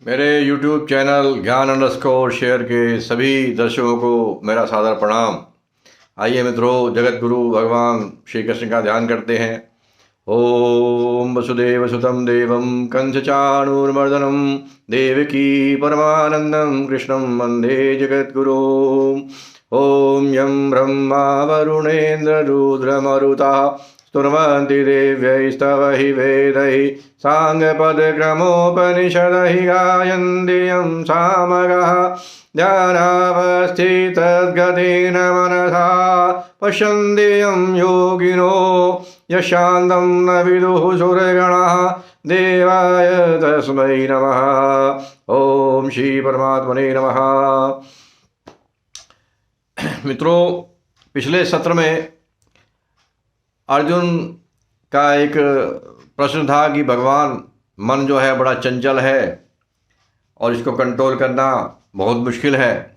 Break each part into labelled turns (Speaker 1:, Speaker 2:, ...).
Speaker 1: मेरे YouTube channel ज्ञान_शेयर के सभी दर्शकों को मेरा सादर प्रणाम। आइए मित्रों, जगत गुरु भगवान श्री कृष्ण का ध्यान करते हैं। ओम वसुदेव सुतम देवम कंस चाणूरमर्दनम देवकी परमानंदम कृष्णम वंदे जगत गुरु। ओम यं ब्रह्मा वरुणेन्द्र रुद्रमरुता स्तुवन्ति देव्यैस्तव हि वेदैः साङ्गपदक्रमोपनिषदहि गायन्ति यं सामगाः ध्यानावस्थितद्गतेन मनसा पश्यन्ति यं योगिनो यशान्तं न विदुः सुरगणाः देवाय तस्मै नमः। ओम श्री परमात्मने नमः। मित्रों, पिछले सत्र में अर्जुन का एक प्रश्न था कि भगवान, मन जो है बड़ा चंचल है और इसको कंट्रोल करना बहुत मुश्किल है।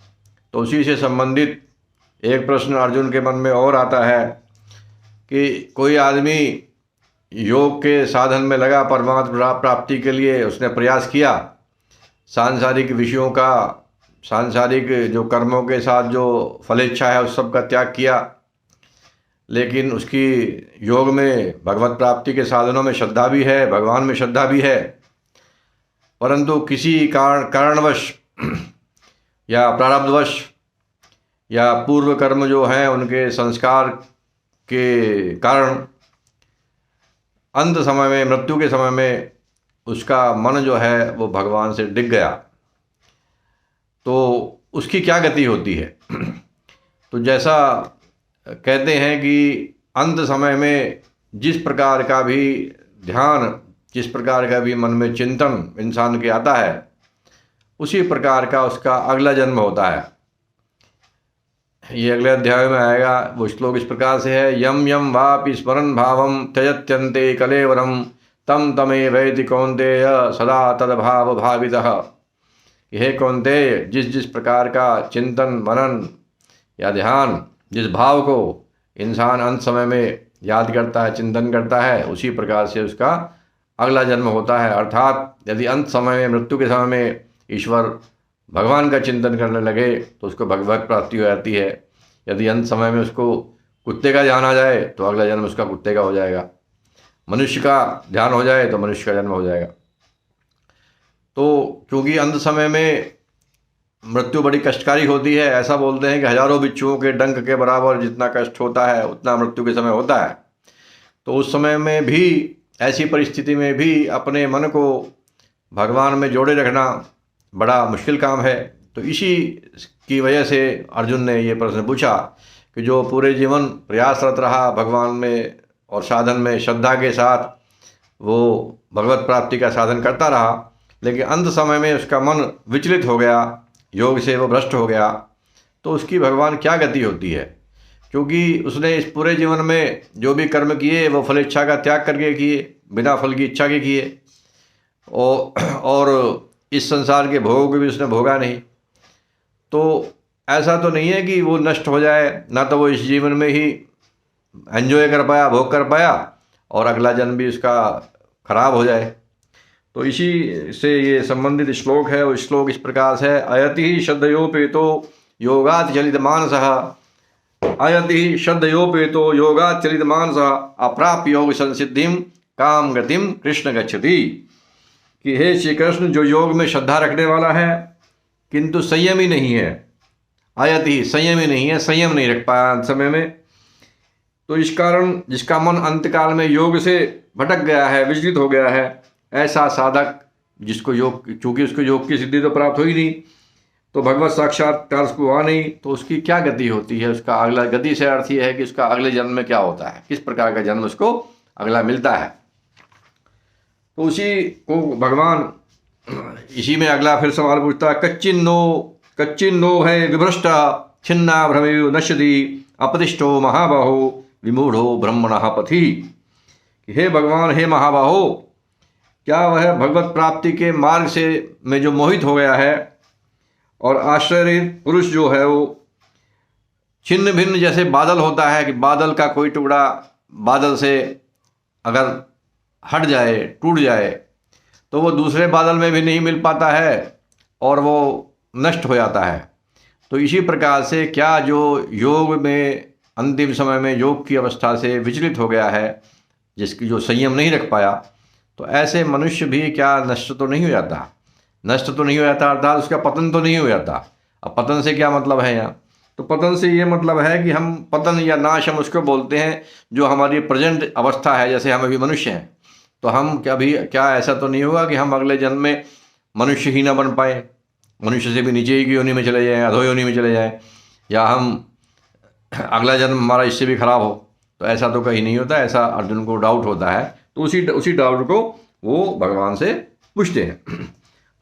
Speaker 1: तो उसी से संबंधित एक प्रश्न अर्जुन के मन में और आता है कि कोई आदमी योग के साधन में लगा, परमात्मा प्राप्ति के लिए उसने प्रयास किया, सांसारिक विषयों का, सांसारिक जो कर्मों के साथ जो फलेच्छा है उस सब का त्याग किया, लेकिन उसकी योग में भगवत प्राप्ति के साधनों में श्रद्धा भी है, भगवान में श्रद्धा भी है, परंतु किसी कारणवश या प्रारब्धवश या पूर्व कर्म जो हैं उनके संस्कार के कारण अंत समय में, मृत्यु के समय में उसका मन जो है वो भगवान से डिग गया। तो उसकी क्या गति होती है? तो जैसा कहते हैं कि अंत समय में जिस प्रकार का भी ध्यान, जिस प्रकार का भी मन में चिंतन इंसान के आता है, उसी प्रकार का उसका अगला जन्म होता है। ये अगले अध्याय में आएगा। वो श्लोक इस प्रकार से है, यम यम वापि स्मरन् भावम त्यजत्यन्ते कलेवरम तम तमेवैति कौन्तेय सदा तद्भाव भावितः। हे कौन्तेय, जिस जिस प्रकार का चिंतन, मनन या ध्यान, जिस भाव को इंसान अंत समय में याद करता है, चिंतन करता है, उसी प्रकार से उसका अगला जन्म होता है। अर्थात यदि अंत समय में, मृत्यु के समय में ईश्वर भगवान का चिंतन करने लगे तो उसको भगवत प्राप्ति हो जाती है। यदि अंत समय में उसको कुत्ते का ध्यान आ जाए तो अगला जन्म उसका कुत्ते का हो जाएगा। मनुष्य का ध्यान हो जाए तो मनुष्य का जन्म हो जाएगा। तो क्योंकि अंत समय में मृत्यु बड़ी कष्टकारी होती है, ऐसा बोलते हैं कि हजारों बिच्छुओं के डंक के बराबर जितना कष्ट होता है उतना मृत्यु के समय होता है। तो उस समय में भी, ऐसी परिस्थिति में भी अपने मन को भगवान में जोड़े रखना बड़ा मुश्किल काम है। तो इसी की वजह से अर्जुन ने ये प्रश्न पूछा कि जो पूरे जीवन प्रयासरत रहा भगवान में और साधन में श्रद्धा के साथ, वो भगवत प्राप्ति का साधन करता रहा, लेकिन अंत समय में उसका मन विचलित हो गया, योग से वो भ्रष्ट हो गया, तो उसकी भगवान क्या गति होती है? क्योंकि उसने इस पूरे जीवन में जो भी कर्म किए वो फल इच्छा का त्याग करके किए, बिना फल की इच्छा के किए, और इस संसार के भोगों को भी उसने भोगा नहीं। तो ऐसा तो नहीं है कि वो नष्ट हो जाए, ना तो वो इस जीवन में ही एंजॉय कर पाया, भोग कर पाया, और अगला जन्म भी उसका खराब हो जाए। तो इसी से ये संबंधित श्लोक है। वो श्लोक इस प्रकार से है, अयति श्रद्धयोपेतो योगात् चलित मानसः, अयति श्रद्धयोपेतो योगात् चलित मानसः अप्राप्य योग संसिद्धिम काम गतिम कृष्ण गच्छति। कि हे श्री कृष्ण, जो योग में श्रद्धा रखने वाला है किंतु संयमी नहीं है, अयति संयमी नहीं है, संयम नहीं रख पाया अंत समय में, तो इस कारण जिसका मन अंतकाल में योग से भटक गया है, विचलित हो गया है, ऐसा साधक जिसको योग, चूँकि उसको योग की सिद्धि तो प्राप्त हो ही नहीं, तो भगवत साक्षात्कार उसको हुआ नहीं, तो उसकी क्या गति होती है? उसका अगला गति से अर्थ ये है कि उसका अगले जन्म में क्या होता है, किस प्रकार का जन्म उसको अगला मिलता है। तो उसी को भगवान इसी में अगला फिर सवाल पूछता है, कच्चिन्नो है विभ्रष्टा छिन्ना भ्रमेव नश्यति अपतिष्ठो महाबाहो विमूढ़ो ब्रह्मणः पथि। हे भगवान, हे महाबाहो, क्या वह भगवत प्राप्ति के मार्ग से में जो मोहित हो गया है और आश्रय पुरुष जो है वो छिन्न भिन्न, जैसे बादल होता है कि बादल का कोई टुकड़ा बादल से अगर हट जाए, टूट जाए, तो वो दूसरे बादल में भी नहीं मिल पाता है और वो नष्ट हो जाता है। तो इसी प्रकार से क्या जो योग में अंतिम समय में योग की अवस्था से विचलित हो गया है, जिसकी जो संयम नहीं रख पाया, तो ऐसे मनुष्य भी क्या नष्ट तो नहीं हो जाता? नष्ट तो नहीं हो जाता अर्थात उसका पतन तो नहीं हो जाता। अब पतन से क्या मतलब है यहाँ? तो पतन से ये मतलब है कि हम पतन या नाश हम उसको बोलते हैं जो हमारी प्रेजेंट अवस्था है। जैसे हम अभी मनुष्य हैं, तो हम क्या ऐसा तो नहीं होगा कि हम अगले जन्म में मनुष्य ही ना बन पाए, मनुष्य से भी नीचे की योनि में चले जाएं, अधो योनि में चले जाएं, या हम अगला जन्म हमारा इससे भी खराब हो? तो ऐसा तो कहीं नहीं होता। ऐसा अर्जुन को डाउट होता है, तो उसी डाउट को वो भगवान से पूछते हैं।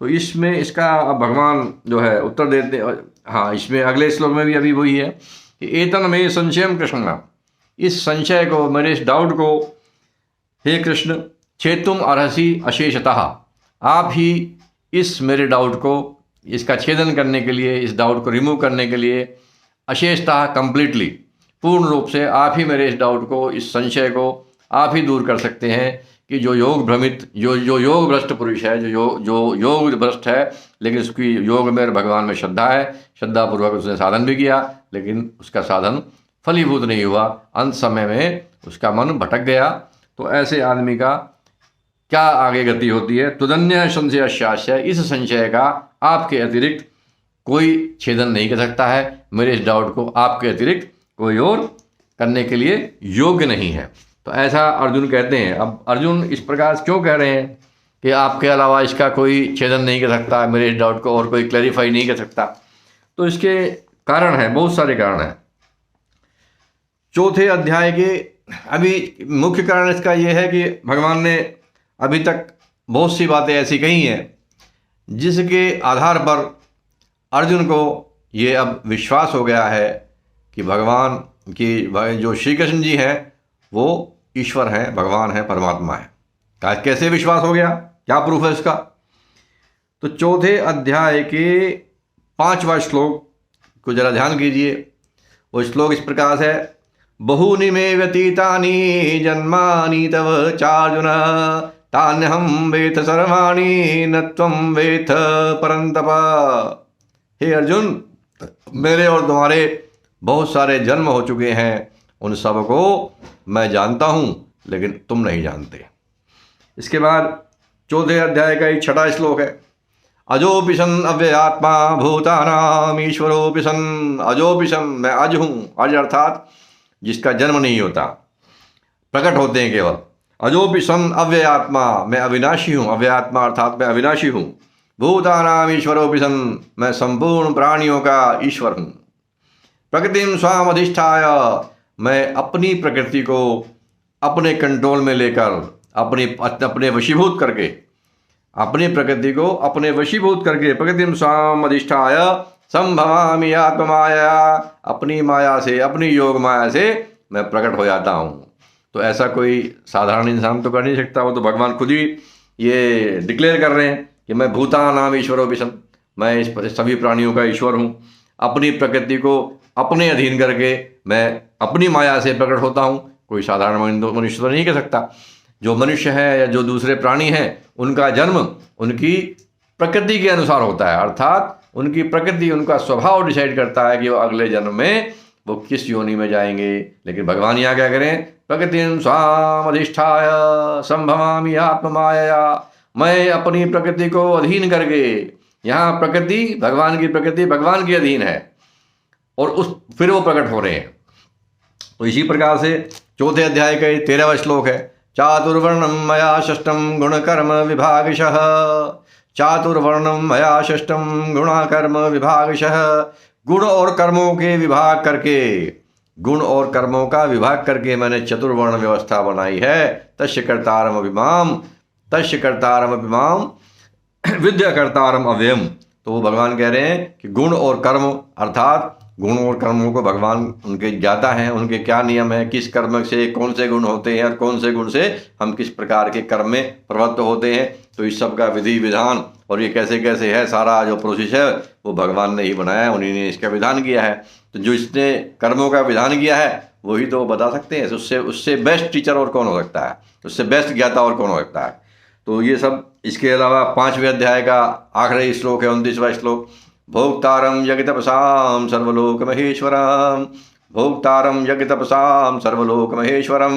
Speaker 1: तो इसमें इसका अब भगवान जो है उत्तर देते हैं। हाँ, इसमें अगले श्लोक में भी अभी वही है कि एतन में संशयम कृष्ण, इस संशय को, मेरे इस डाउट को हे कृष्ण छेतुम अर्हसि अशेषतः, आप ही इस मेरे डाउट को, इसका छेदन करने के लिए, इस डाउट को रिमूव करने के लिए, अशेषतः कंप्लीटली, पूर्ण रूप से आप ही मेरे इस डाउट को, इस संशय को आप ही दूर कर सकते हैं कि जो योग भ्रमित, जो योग भ्रष्ट पुरुष है, जो योग भ्रष्ट है, लेकिन उसकी योग में भगवान में श्रद्धा है, श्रद्धापूर्वक उसने साधन भी किया, लेकिन उसका साधन फलीभूत नहीं हुआ, अंत समय में उसका मन भटक गया। तो ऐसे आदमी का क्या आगे गति होती है? तुदन्य संशय शास्य, इस संशय का आपके अतिरिक्त कोई छेदन नहीं कर सकता है। मेरे इस डाउट को आपके अतिरिक्त कोई और करने के लिए योग्य नहीं है। तो ऐसा अर्जुन कहते हैं। अब अर्जुन इस प्रकार क्यों कह रहे हैं कि आपके अलावा इसका कोई छेदन नहीं कर सकता, मेरे इस डाउट को और कोई क्लैरिफाई नहीं कर सकता? तो इसके कारण है, बहुत सारे कारण हैं। चौथे अध्याय के अभी मुख्य कारण इसका यह है कि भगवान ने अभी तक बहुत सी बातें ऐसी कही हैं जिसके आधार पर अर्जुन को ये अब विश्वास हो गया है कि भगवान की, जो श्री कृष्ण जी हैं वो ईश्वर हैं, भगवान हैं, परमात्मा है। कैसे विश्वास हो गया? क्या प्रूफ है इसका? तो चौथे अध्याय के 5वां श्लोक को जरा ध्यान कीजिए। वो श्लोक इस प्रकार है, बहूनि मे व्यतीतानि जन्मानि तव चार्जुन तान्यहं वेत्थ सर्वाणि न त्वं वेत्थ परन्तप। हे अर्जुन, मेरे और तुम्हारे बहुत सारे जन्म हो चुके हैं, उन सब को मैं जानता हूँ, लेकिन तुम नहीं जानते। इसके बाद चौथे अध्याय का ही 6वां श्लोक है, अजोपि सन अव्ययात्मा भूतानाम ईश्वरोपि सन। अजोपि सन, मैं अज हूँ। अज अर्थात जिसका जन्म नहीं होता, प्रकट होते हैं केवल। अजोपि सन अव्ययात्मा, मैं अविनाशी हूँ। अव्ययात्मा अर्थात मैं अविनाशी हूँ। भूतानाम ईश्वरोपि सन, मैं संपूर्ण प्राणियों का ईश्वर हूँ। प्रकृतिम स्वाम अधिष्ठाय, मैं अपनी प्रकृति को अपने कंट्रोल में लेकर, अपने वशीभूत करके, अपनी प्रकृति को अपने वशीभूत करके, प्रकृतिम स्वाम अधिष्ठाय संभवामि आत्ममाया, अपनी माया से, अपनी योग माया से मैं प्रकट हो जाता हूँ। तो ऐसा कोई साधारण इंसान तो कर नहीं सकता। वो तो भगवान खुद ही ये डिक्लेयर कर रहे हैं कि मैं भूतानाम ईश्वरोपि सन, मैं इस सभी प्राणियों का ईश्वर हूँ। अपनी प्रकृति को अपने अधीन करके मैं अपनी माया से प्रकट होता हूँ। कोई साधारण मनुष्य तो नहीं कर सकता। जो मनुष्य है या जो दूसरे प्राणी हैं, उनका जन्म उनकी प्रकृति के अनुसार होता है, अर्थात उनकी प्रकृति, उनका स्वभाव डिसाइड करता है कि वो अगले जन्म में वो किस योनि में जाएंगे। लेकिन भगवान यहाँ क्या करें, प्रकृतिं स्वाम अधिष्ठाय संभवामि आत्ममाया, मैं अपनी प्रकृति को अधीन करके, यहाँ प्रकृति, भगवान की प्रकृति भगवान के अधीन है और फिर वो प्रकट हो रहे हैं। तो इसी प्रकार से चौथे अध्याय का 13वां श्लोक है, चातुर्वर्णम मया षष्टम गुण कर्म विभागशः। चातुर्वर्णम मया षष्टम गुणा कर्म विभागशः, गुण और कर्मों के विभाग करके, गुण और कर्मों का विभाग करके मैंने चतुर्वर्ण व्यवस्था बनाई है। तस्य कर्तारम अभिमाम, तस्य कर्तारम अभिमाम विद्या कर्तारम अव्ययम। तो वो भगवान कह रहे हैं कि गुण और कर्म, अर्थात गुण और कर्मों को भगवान उनके ज्ञाता हैं, उनके क्या नियम है, किस कर्म से कौन से गुण होते हैं और कौन से गुण से हम किस प्रकार के कर्म में प्रवृत्त होते हैं। तो इस सब का विधि विधान और ये कैसे कैसे है, सारा जो प्रोसेस है वो भगवान ने ही बनाया है, उन्हीं ने इसका विधान किया है। तो जो इसने कर्मों का विधान किया है वही तो बता सकते हैं। उससे बेस्ट टीचर और कौन हो सकता है, उससे बेस्ट ज्ञाता और कौन हो सकता है। तो ये सब इसके अलावा 5वें अध्याय का आखिरी श्लोक है 29वां श्लोक, भोक्तारम यज्ञ तपसाम सर्वलोक महेश्वरम, भोक्तारम यज्ञ तपसाम सर्वलोक महेश्वरम,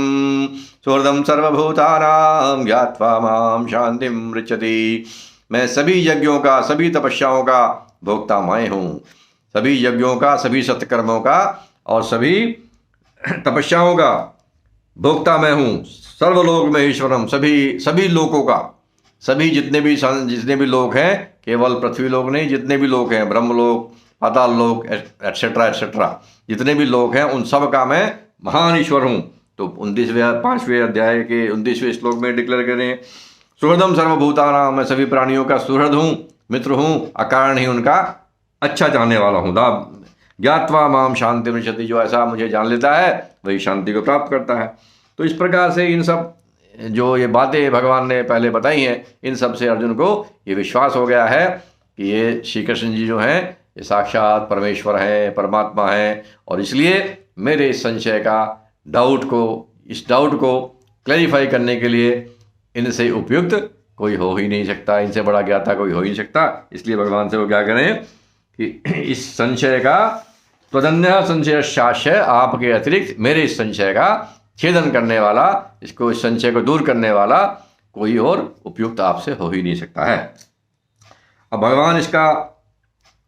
Speaker 1: सुहृदम सर्वभूतानां ज्ञात्वा माम शांतिम मृच्छति। मैं सभी यज्ञों का, सभी तपस्याओं का भोक्ता मैं हूँ, सभी यज्ञों का, सभी सत्कर्मों का और सभी तपस्याओं का भोक्ता मैं हूँ। सर्वलोक महेश्वरम, सभी लोकों का, सभी जितने भी लोक हैं, केवल पृथ्वी लोक नहीं, जितने भी लोक हैं, ब्रह्मलोक, पाताल लोक एटसेट्रा एटसेट्रा, जितने भी लोक हैं उन सब का मैं महान ईश्वर हूँ। तो 5वें अध्याय के 29वें श्लोक में डिक्लेयर करें, सुहृदम सर्वभूतानां, मैं सभी प्राणियों का सुहृद हूँ, मित्र हूँ, अकारण ही उनका अच्छा चाहने वाला हूँ। ज्ञात्वा माम शांति मृच्छति, जो ऐसा मुझे जान लेता है वही शांति को प्राप्त करता है। तो इस प्रकार से इन सब जो ये बातें भगवान ने पहले बताई हैं, इन सब से अर्जुन को ये विश्वास हो गया है कि ये श्री कृष्ण जी जो हैं ये साक्षात परमेश्वर हैं, परमात्मा हैं, और इसलिए मेरे इस संशय का इस डाउट को क्लैरिफाई करने के लिए इनसे उपयुक्त कोई हो ही नहीं सकता, इनसे बड़ा ज्ञाता कोई हो ही नहीं सकता। इसलिए भगवान से वो क्या करें कि इस संशय का त्वदन्य संशय शास्य, आपके अतिरिक्त मेरे इस संशय का छेदन करने वाला, इसको, इस संशय को दूर करने वाला कोई और उपयुक्त आपसे हो ही नहीं सकता है। अब भगवान इसका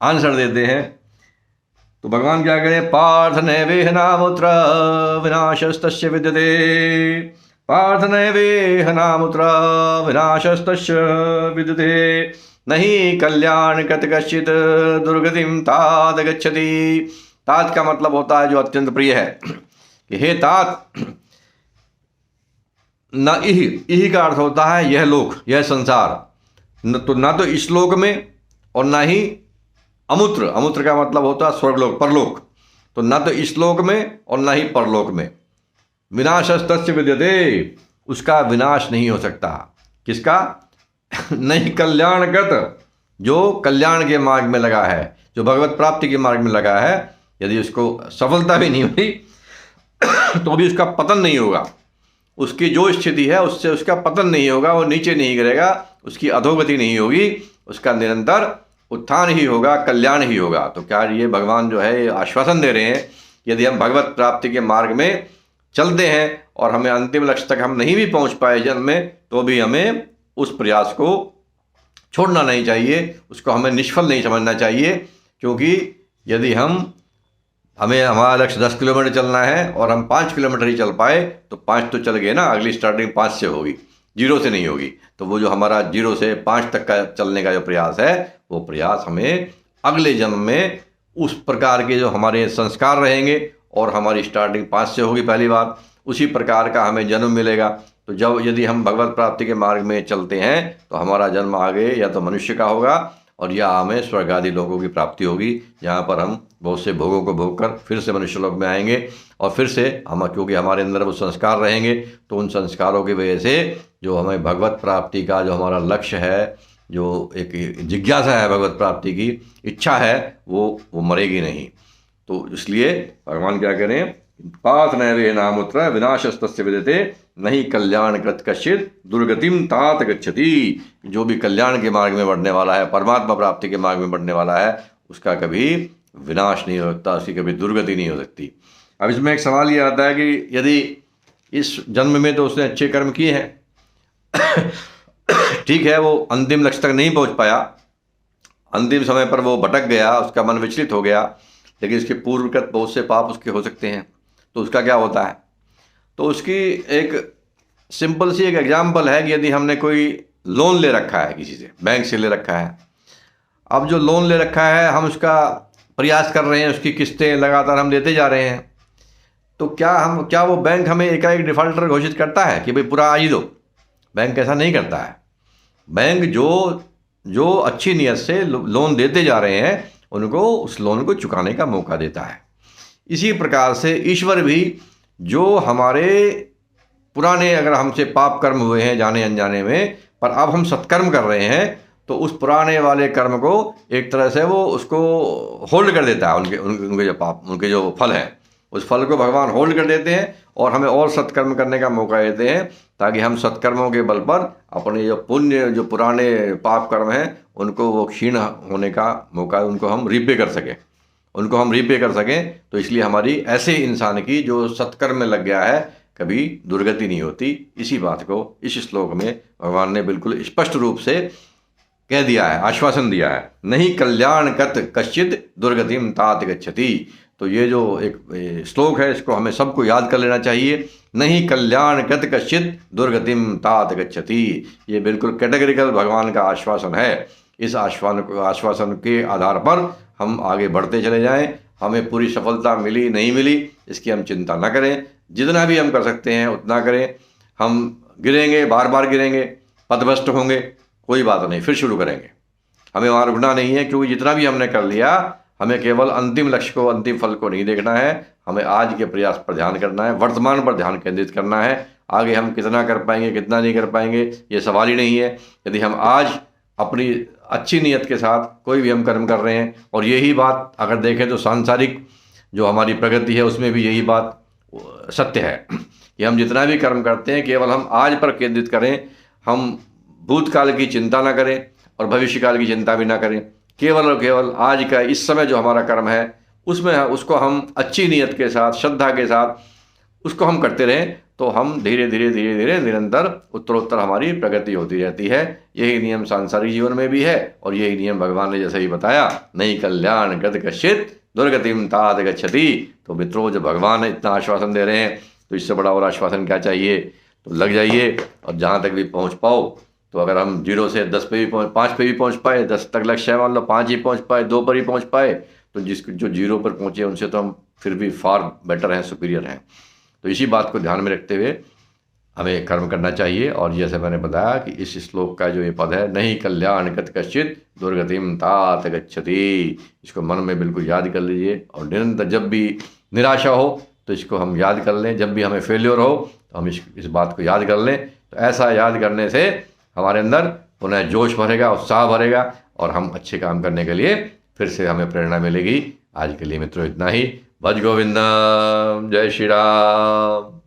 Speaker 1: आंसर देते हैं। तो भगवान क्या करें, पार्थ नैवेह नामुत्र विनाशस्तस्य विद्यते, पार्थ नैवेह नामुत्र विनाशस्तस्य विद्यते, नहीं कल्याण कृत कश्चित् दुर्गतिम तात गच्छति। तात का मतलब होता है जो अत्यंत प्रिय है, कि हे तात, न इही का अर्थ होता है यह लोक, यह संसार, ना तो इस लोक में और ना ही अमूत्र, अमूत्र का मतलब होता है स्वर्गलोक, परलोक, तो ना तो इस लोक में और ना ही परलोक में। विनाशस्तस्य विद्यते, उसका विनाश नहीं हो सकता। किसका? नहीं कल्याणकृत, जो कल्याण के मार्ग में लगा है, जो भगवत प्राप्ति के मार्ग में लगा है, यदि उसको सफलता भी नहीं हुई तो भी उसका पतन नहीं होगा। उसकी जो स्थिति है उससे उसका पतन नहीं होगा, वो नीचे नहीं गिरेगा, उसकी अधोगति नहीं होगी, उसका निरंतर उत्थान ही होगा, कल्याण ही होगा। तो क्या ये भगवान जो है आश्वासन दे रहे हैं, यदि हम भगवत प्राप्ति के मार्ग में चलते हैं और हमें अंतिम लक्ष्य तक हम नहीं भी पहुंच पाए जन्म में, तो भी हमें उस प्रयास को छोड़ना नहीं चाहिए, उसको हमें निष्फल नहीं समझना चाहिए। क्योंकि यदि हमें हमारा लक्ष्य 10 किलोमीटर चलना है और हम 5 किलोमीटर ही चल पाए, तो 5 तो चल गए ना, अगली स्टार्टिंग 5 से होगी, 0 से नहीं होगी। तो वो जो हमारा 0 से 5 तक का चलने का जो प्रयास है, वो प्रयास हमें अगले जन्म में उस प्रकार के जो हमारे संस्कार रहेंगे और हमारी स्टार्टिंग 5 से होगी पहली बात, उसी प्रकार का हमें जन्म मिलेगा। तो जब यदि हम भगवत प्राप्ति के मार्ग में चलते हैं तो हमारा जन्म आगे या तो मनुष्य का होगा और या हमें स्वर्ग आदि लोगों की प्राप्ति होगी, जहाँ पर हम बहुत से भोगों को भोग कर फिर से मनुष्य लोक में आएंगे और फिर से क्योंकि हमारे अंदर वो संस्कार रहेंगे, तो उन संस्कारों की वजह से जो हमें भगवत प्राप्ति का जो हमारा लक्ष्य है, जो एक जिज्ञासा है भगवत प्राप्ति की इच्छा है, वो मरेगी नहीं। तो इसलिए भगवान क्या करें, पार्थ नैवेह नामुत्र विनाशस्तस्य विद्यते, नहीं कल्याण कृत कश्चित् दुर्गतिम तात गच्छति। जो भी कल्याण के मार्ग में बढ़ने वाला है, परमात्मा प्राप्ति के मार्ग में बढ़ने वाला है, उसका कभी विनाश नहीं हो सकता, उसकी कभी दुर्गति नहीं हो सकती। अब इसमें एक सवाल ये आता है कि यदि इस जन्म में तो उसने अच्छे कर्म किए हैं ठीक है, वो अंतिम लक्ष्य तक नहीं पहुंच पाया, अंतिम समय पर वो भटक गया, उसका मन विचलित हो गया, लेकिन इसके पूर्वकृत बहुत से पाप उसके हो सकते हैं। तो उसका क्या होता है? तो उसकी एक सिंपल सी एक एग्जाम्पल है कि यदि हमने कोई लोन ले रखा है, किसी से बैंक से ले रखा है, अब जो लोन ले रखा है हम उसका प्रयास कर रहे हैं, उसकी किस्तें लगातार हम देते जा रहे हैं, तो क्या वो बैंक हमें एकाएक डिफॉल्टर घोषित करता है कि भाई पूरा आज ही दो? बैंक ऐसा नहीं करता है। बैंक जो अच्छी नीयत से लोन देते जा रहे हैं उनको उस लोन को चुकाने का मौका देता है। इसी प्रकार से ईश्वर भी जो हमारे पुराने अगर हमसे पाप कर्म हुए हैं जाने अनजाने में, पर अब हम सत्कर्म कर रहे हैं, तो उस पुराने वाले कर्म को एक तरह से वो उसको होल्ड कर देता है, उनके जो पाप, उनके जो फल हैं उस फल को भगवान होल्ड कर देते हैं और हमें और सत्कर्म करने का मौका देते हैं, ताकि हम सत्कर्मों के बल पर अपने जो पुण्य, जो पुराने पाप कर्म हैं, उनको वो क्षीण होने का मौका, उनको हम रीपे कर सकें। तो इसलिए हमारी ऐसे इंसान की जो सत्कर्म में लग गया है, कभी दुर्गति नहीं होती। इसी बात को इस श्लोक में भगवान ने बिल्कुल स्पष्ट रूप से कह दिया है, आश्वासन दिया है। नहीं कल्याणकत कश्चित दुर्गतिम तात गच्छति। तो ये जो एक श्लोक है, इसको हमें सबको याद कर लेना चाहिए। नहीं कल्याणकत कश्चित दुर्गतिम तात गच्छति, ये बिल्कुल कैटेगरिकल भगवान का आश्वासन है। इस आश्वासन के आधार पर हम आगे बढ़ते चले जाएं। हमें पूरी सफलता मिली नहीं मिली इसकी हम चिंता न करें, जितना भी हम कर सकते हैं उतना करें। हम गिरेंगे, बार बार गिरेंगे, पथभ्रष्ट होंगे, कोई बात नहीं, फिर शुरू करेंगे। हमें वहाँ रुकना नहीं है, क्योंकि जितना भी हमने कर लिया, हमें केवल अंतिम लक्ष्य को, अंतिम फल को नहीं देखना है। हमें आज के प्रयास पर ध्यान करना है, वर्तमान पर ध्यान केंद्रित करना है। आगे हम कितना कर पाएंगे, कितना नहीं कर पाएंगे, ये सवाल ही नहीं है। यदि हम आज अपनी अच्छी नीयत के साथ कोई भी हम कर्म कर रहे हैं, और यही बात अगर देखें तो सांसारिक जो हमारी प्रगति है उसमें भी यही बात सत्य है कि हम जितना भी कर्म करते हैं, केवल हम आज पर केंद्रित करें। हम भूतकाल की चिंता ना करें और भविष्यकाल की चिंता भी ना करें। केवल और केवल आज का इस समय जो हमारा कर्म है, उसमें उसको हम अच्छी नीयत के साथ, श्रद्धा के साथ उसको हम करते रहें, तो हम धीरे धीरे निरंतर उत्तरोत्तर हमारी प्रगति होती रहती है। यही नियम सांसारिक जीवन में भी है, और यही नियम भगवान ने जैसे ही बताया, नहीं कल्याण गत कश्चित दुर्गतिम तात गच्छति। तो मित्रों, जब भगवान इतना आश्वासन दे रहे हैं, तो इससे बड़ा और आश्वासन क्या चाहिए। तो लग जाइए और जहाँ तक भी पहुँच पाओ। तो अगर हम 0 से 10 पे भी 5 पे भी पहुँच पाए, 10 तक लक्ष्य है, मान लो 5 ही पहुँच पाए, 2 पर ही पहुँच पाए, तो जो 0 पर पहुँचे उनसे तो हम फिर भी फार बेटर हैं, सुपीरियर हैं। तो इसी बात को ध्यान में रखते हुए हमें कर्म करना चाहिए। और जैसे मैंने बताया कि इस श्लोक का जो ये पद है, नहीं कल्याणकत कश्चित दुर्गतिम तात गच्छति, इसको मन में बिल्कुल याद कर लीजिए। और निरंतर जब भी निराशा हो तो इसको हम याद कर लें, जब भी हमें फेल्योर हो तो हम इस बात को याद कर लें। तो ऐसा याद करने से हमारे अंदर पुनः जोश भरेगा, उत्साह भरेगा, और हम अच्छे काम करने के लिए फिर से हमें प्रेरणा मिलेगी। आज के लिए मित्रों इतना ही। भज गोविंदम, जय श्री राम।